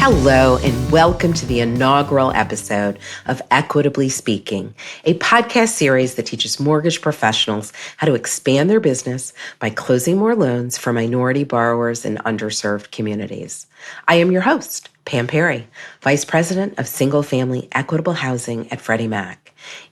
Hello, and welcome to the inaugural episode of Equitably Speaking, a podcast series that teaches mortgage professionals how to expand their business by closing more loans for minority borrowers in underserved communities. I am your host, Pam Perry, Vice President of Single Family Equitable Housing at Freddie Mac.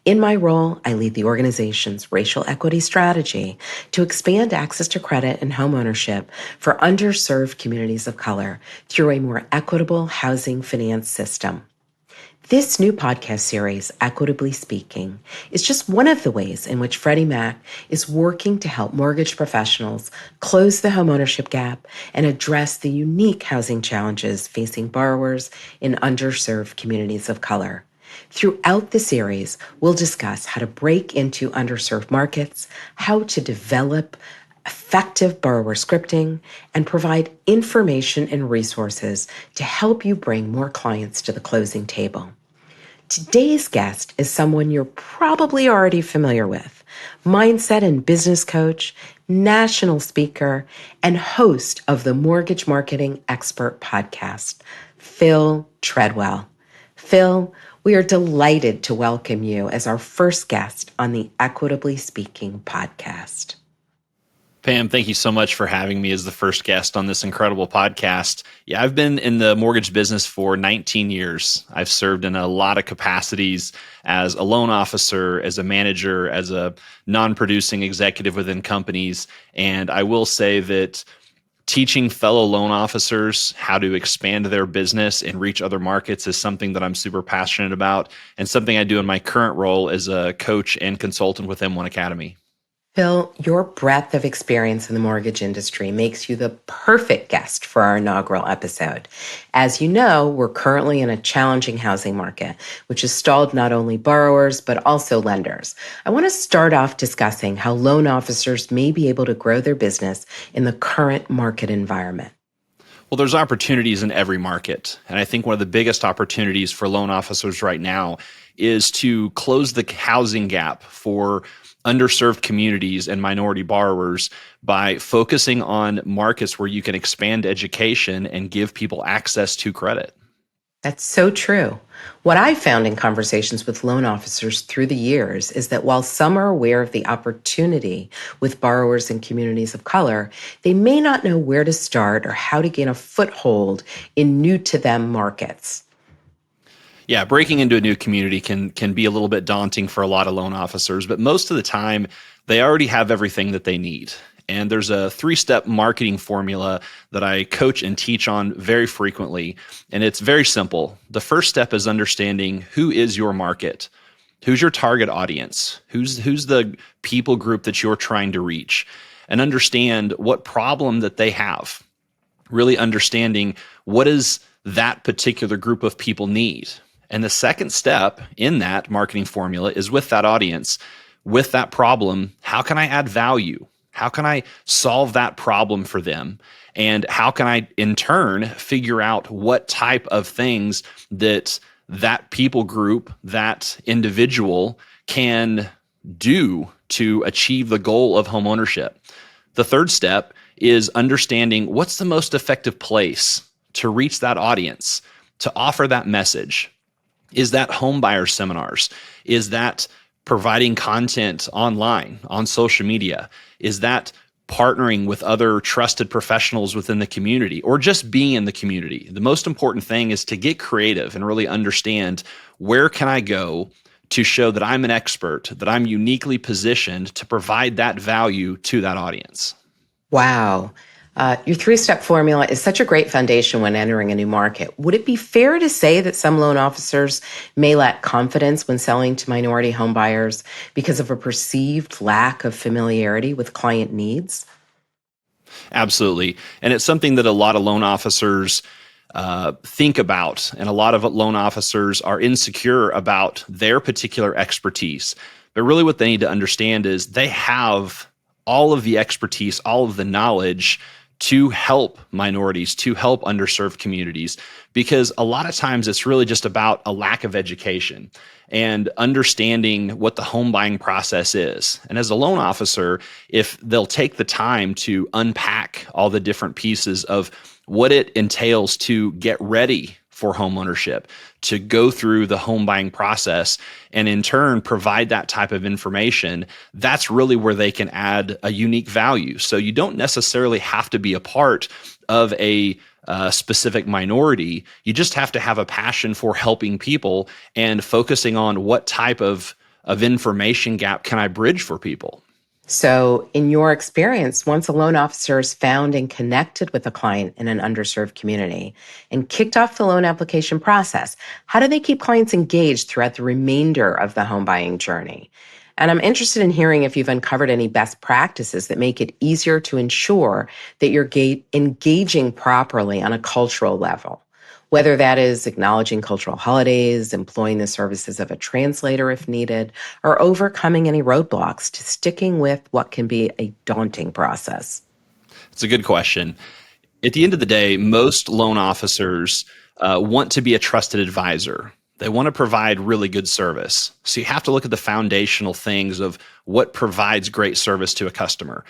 In my role, I lead the organization's racial equity strategy to expand access to credit and homeownership for underserved communities of color through a more equitable housing finance system. This new podcast series, Equitably Speaking, is just one of the ways in which Freddie Mac is working to help mortgage professionals close the homeownership gap and address the unique housing challenges facing borrowers in underserved communities of color. Throughout the series, we'll discuss how to break into underserved markets, how to develop effective borrower scripting, and provide information and resources to help you bring more clients to the closing table. Today's guest is someone you're probably already familiar with, mindset and business coach, national speaker, and host of the Mortgage Marketing Expert podcast, Phil Treadwell. Phil, we are delighted to welcome you as our first guest on the Equitably Speaking podcast. Pam, thank you so much for having me as the first guest on this incredible podcast. Yeah, I've been in the mortgage business for 19 years. I've served in a lot of capacities as a loan officer, as a manager, as a non-producing executive within companies. And I will say that teaching fellow loan officers how to expand their business and reach other markets is something that I'm super passionate about and something I do in my current role as a coach and consultant with M1 Academy. Phil, your breadth of experience in the mortgage industry makes you the perfect guest for our inaugural episode. As you know, we're currently in a challenging housing market, which has stalled not only borrowers, but also lenders. I want to start off discussing how loan officers may be able to grow their business in the current market environment. Well, there's opportunities in every market. And I think one of the biggest opportunities for loan officers right now is to close the housing gap for underserved communities and minority borrowers by focusing on markets where you can expand education and give people access to credit. That's so true. What I've found in conversations with loan officers through the years is that while some are aware of the opportunity with borrowers in communities of color, they may not know where to start or how to gain a foothold in new to them markets. Yeah, breaking into a new community can be a little bit daunting for a lot of loan officers, but most of the time they already have everything that they need. And there's a 3-step marketing formula that I coach and teach on very frequently, and it's very simple. The first step is understanding who is your market, who's your target audience, who's the people group that you're trying to reach, and understand what problem that they have. Really understanding what does that particular group of people need. And the second step in that marketing formula is with that audience, with that problem, how can I add value? How can I solve that problem for them? And how can I, in turn, figure out what type of things that people group, that individual can do to achieve the goal of homeownership? The third step is understanding what's the most effective place to reach that audience, to offer that message. Is that homebuyer seminars? Is that providing content online, on social media? Is that partnering with other trusted professionals within the community or just being in the community? The most important thing is to get creative and really understand where can I go to show that I'm an expert, that I'm uniquely positioned to provide that value to that audience. Wow. Your 3-step formula is such a great foundation when entering a new market. Would it be fair to say that some loan officers may lack confidence when selling to minority home buyers because of a perceived lack of familiarity with client needs? Absolutely. And it's something that a lot of loan officers think about, and a lot of loan officers are insecure about their particular expertise. But really what they need to understand is they have all of the expertise, all of the knowledge to help minorities, to help underserved communities, because a lot of times it's really just about a lack of education and understanding what the home buying process is. And as a loan officer, if they'll take the time to unpack all the different pieces of what it entails to get ready for homeownership, to go through the home buying process and in turn provide that type of information, that's really where they can add a unique value. So you don't necessarily have to be a part of a specific minority. You just have to have a passion for helping people and focusing on what type of information gap can I bridge for people. So, in your experience, once a loan officer is found and connected with a client in an underserved community and kicked off the loan application process, how do they keep clients engaged throughout the remainder of the home buying journey? And I'm interested in hearing if you've uncovered any best practices that make it easier to ensure that you're engaging properly on a cultural level, whether that is acknowledging cultural holidays, employing the services of a translator if needed, or overcoming any roadblocks to sticking with what can be a daunting process. It's a good question. At the end of the day, most loan officers want to be a trusted advisor. They want to provide really good service. So you have to look at the foundational things of what provides great service to a customer.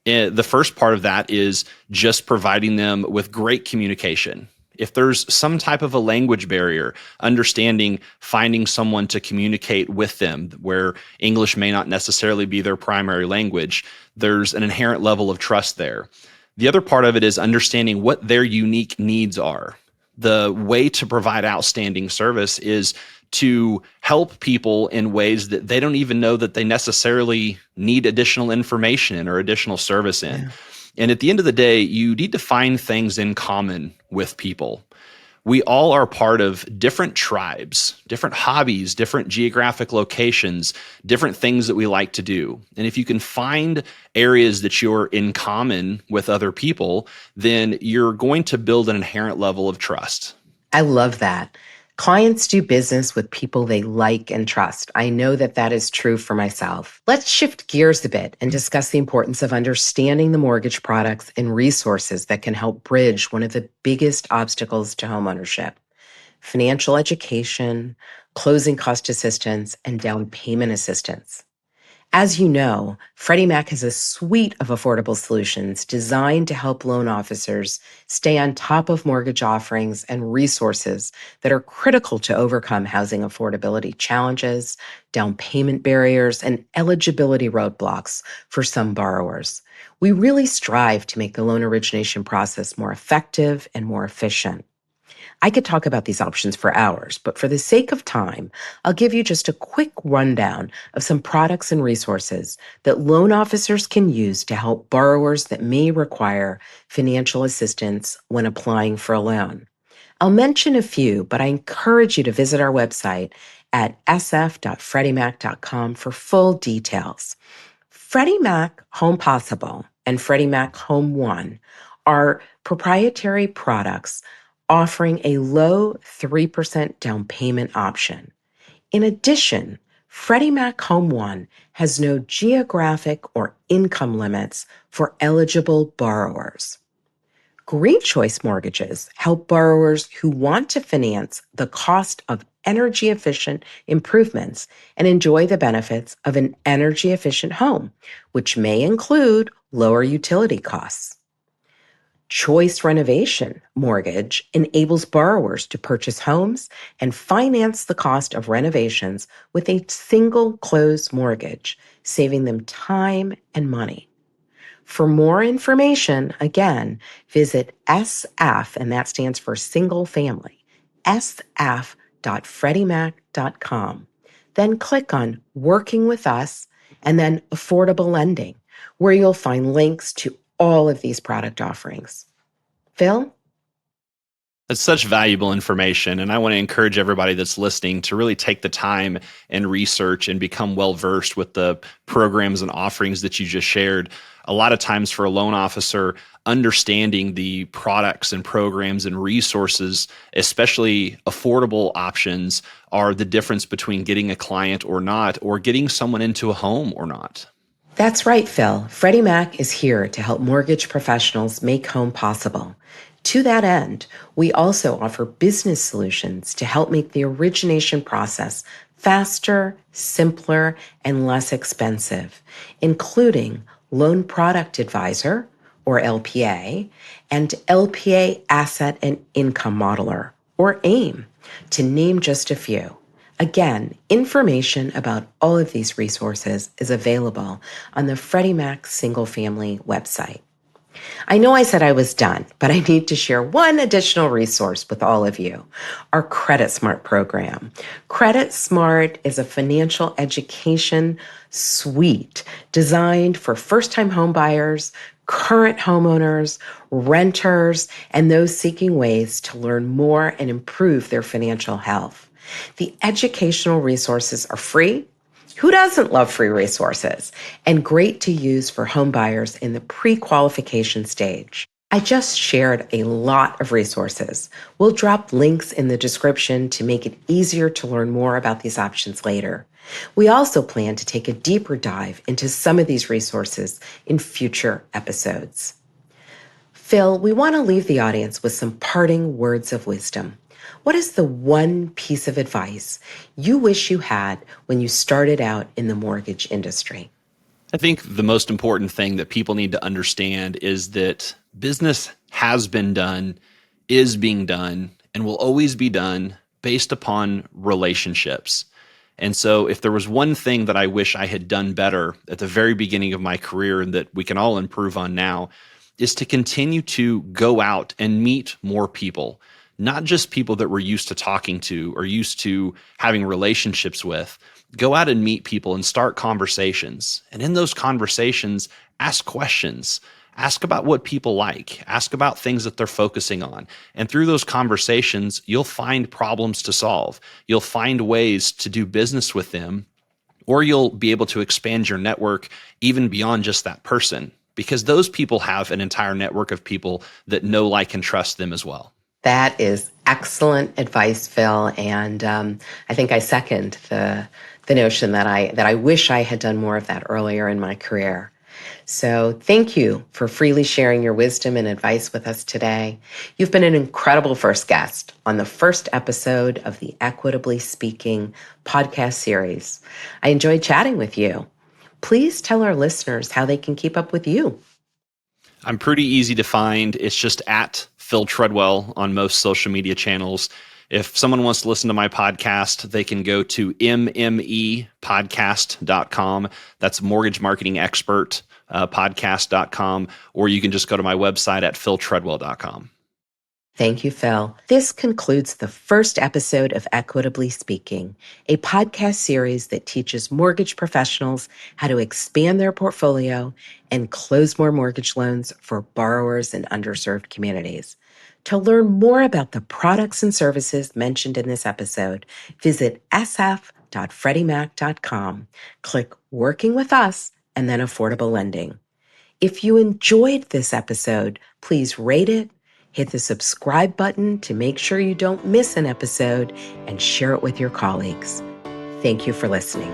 The first part of that is just providing them with great communication. If there's some type of a language barrier, understanding finding someone to communicate with them where English may not necessarily be their primary language, there's an inherent level of trust there. The other part of it is understanding what their unique needs are. The way to provide outstanding service is to help people in ways that they don't even know that they necessarily need additional information in or additional service in. Yeah. And at the end of the day, you need to find things in common with people. We all are part of different tribes, different hobbies, different geographic locations, different things that we like to do. And if you can find areas that you're in common with other people, then you're going to build an inherent level of trust. I love that. Clients do business with people they like and trust. I know that that is true for myself. Let's shift gears a bit and discuss the importance of understanding the mortgage products and resources that can help bridge one of the biggest obstacles to homeownership: financial education, closing cost assistance, and down payment assistance. As you know, Freddie Mac has a suite of affordable solutions designed to help loan officers stay on top of mortgage offerings and resources that are critical to overcome housing affordability challenges, down payment barriers, and eligibility roadblocks for some borrowers. We really strive to make the loan origination process more effective and more efficient. I could talk about these options for hours, but for the sake of time, I'll give you just a quick rundown of some products and resources that loan officers can use to help borrowers that may require financial assistance when applying for a loan. I'll mention a few, but I encourage you to visit our website at sf.freddiemac.com for full details. Freddie Mac Home Possible and Freddie Mac Home One are proprietary products offering a low 3% down payment option. In addition, Freddie Mac Home One has no geographic or income limits for eligible borrowers. Green Choice Mortgages help borrowers who want to finance the cost of energy efficient improvements and enjoy the benefits of an energy efficient home, which may include lower utility costs. Choice Renovation Mortgage enables borrowers to purchase homes and finance the cost of renovations with a single close mortgage, saving them time and money. For more information, again, visit SF, and that stands for single family, sf.freddiemac.com. Then click on Working with Us and then Affordable Lending, where you'll find links to all of these product offerings. Phil? That's such valuable information. And I want to encourage everybody that's listening to really take the time and research and become well versed with the programs and offerings that you just shared. A lot of times for a loan officer, understanding the products and programs and resources, especially affordable options, are the difference between getting a client or not, or getting someone into a home or not. That's right, Phil. Freddie Mac is here to help mortgage professionals make home possible. To that end, we also offer business solutions to help make the origination process faster, simpler, and less expensive, including Loan Product Advisor, or LPA, and LPA Asset and Income Modeler, or AIM, to name just a few. Again, information about all of these resources is available on the Freddie Mac Single Family website. I know I said I was done, but I need to share one additional resource with all of you, our Credit Smart program. Credit Smart is a financial education suite designed for first-time homebuyers, current homeowners, renters, and those seeking ways to learn more and improve their financial health. The educational resources are free. Who doesn't love free resources? And great to use for home buyers in the pre-qualification stage. I just shared a lot of resources. We'll drop links in the description to make it easier to learn more about these options later. We also plan to take a deeper dive into some of these resources in future episodes. Phil, we want to leave the audience with some parting words of wisdom. What is the one piece of advice you wish you had when you started out in the mortgage industry? I think the most important thing that people need to understand is that business has been done, is being done, and will always be done based upon relationships. And so, if there was one thing that I wish I had done better at the very beginning of my career and that we can all improve on now, is to continue to go out and meet more people, not just people that we're used to talking to or used to having relationships with. Go out and meet people and start conversations. And in those conversations, ask questions. Ask about what people like. Ask about things that they're focusing on. And through those conversations, you'll find problems to solve. You'll find ways to do business with them, or you'll be able to expand your network even beyond just that person, because those people have an entire network of people that know, like, and trust them as well. That is excellent advice, Phil. And I think I second the notion that I wish I had done more of that earlier in my career. So thank you for freely sharing your wisdom and advice with us today. You've been an incredible first guest on the first episode of the Equitably Speaking podcast series. I enjoyed chatting with you. Please tell our listeners how they can keep up with you. I'm pretty easy to find. It's just at Phil Treadwell on most social media channels. If someone wants to listen to my podcast, they can go to mmepodcast.com. That's Mortgage Marketing Expert podcast.com, or you can just go to my website at philtreadwell.com. Thank you, Phil. This concludes the first episode of Equitably Speaking, a podcast series that teaches mortgage professionals how to expand their portfolio and close more mortgage loans for borrowers in underserved communities. To learn more about the products and services mentioned in this episode, visit sf.freddiemac.com, click Working with Us, and then Affordable Lending. If you enjoyed this episode, please rate it, hit the subscribe button to make sure you don't miss an episode, and share it with your colleagues. Thank you for listening.